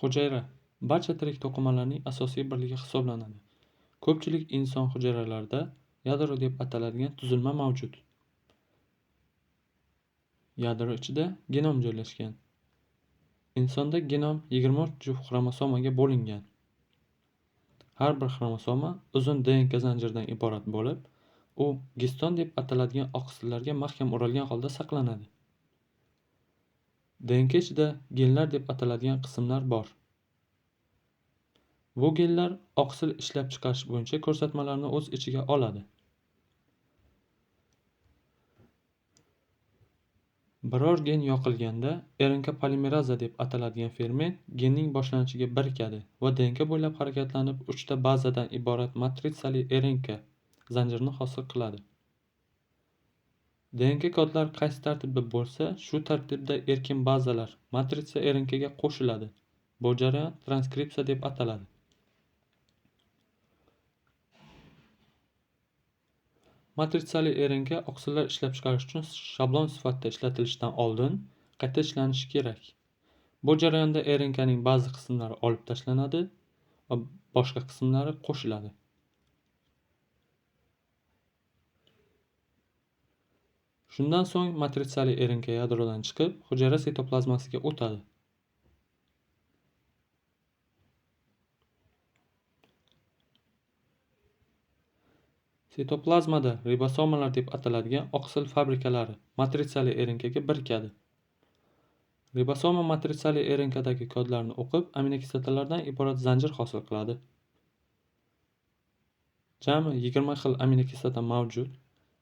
Hujayra barcha tirik to'qimalarning asosiy birligi hisoblanadi. Ko'pchilik inson hujayralarida yadro deb ataladigan tuzilma mavjud. Yadro ichida genom joylashgan. Insonda genom 23 juft xromosomaga bo'lingan. Har bir xromosoma uzun DNK zanjiridan iborat bo'lib, u giston deb ataladigan oqsillarga mahkam o'ralgan holda saqlanadi. DNK ichida genlar deb ataladigan qismlar bor. Bu genlar oqsil ishlab chiqarish bo'yicha ko'rsatmalarni o'z ichiga oladi. Biror gen yoqilganda RNK polimeraza deb ataladigan ferment genning boshlanishiga birikadi va DNK bo'ylab harakatlanib 3 ta bazadan iborat matritsali RNK zanjirini hosil qiladi. DNK kodlar qaysi tartibda bo'lsa, shu tartibda erkin bazalar matritsa RNK ga qo'shiladi. Bu jarayon transkripsiya deb ataladi. Matritsali RNK oqsillar ishlab chiqarish uchun shablon sifatida ishlatilishidan oldin qayta ishlanishi kerak. Bu jarayonda RNK ning ba'zi qismlari olib tashlanadi va boshqa qismlari qo'shiladi. Shundan so'ng matritsali RNK yadrodan chiqib, hujayra sitoplazmasiga o'tadi. Sitoplazmada ribosomalar deb ataladigan oqsil fabrikalari matritsali RNK ga birikadi. Ribosoma matritsali RNK dagi kodlarni o'qib, aminokislotalardan iborat zanjir hosil qiladi. Jami 20 xil aminokislota mavjud.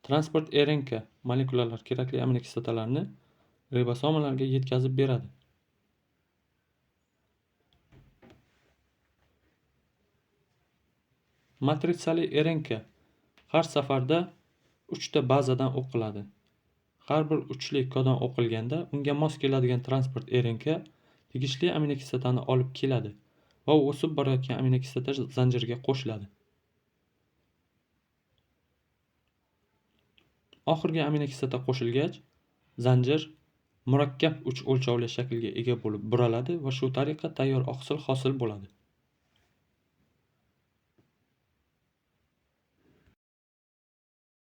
Transport RNK molekulalar kerakli aminokislotalarni ribosomalarga yetkazib beradi. Matritsali RNK har safarda 3 ta bazadan o'qiladi. Har bir uchli kodon o'qilganda unga mos keladigan transport RNK tegishli aminokislotani olib keladi va o'sib borayotgan aminokislota zanjiriga qo'shiladi. Oxirgi aminokislota qo'shilgach, zanjir murakkab 3 o'lchovli shaklga ega bo'lib buraladi va shu tariqa tayyor oqsil hosil bo'ladi.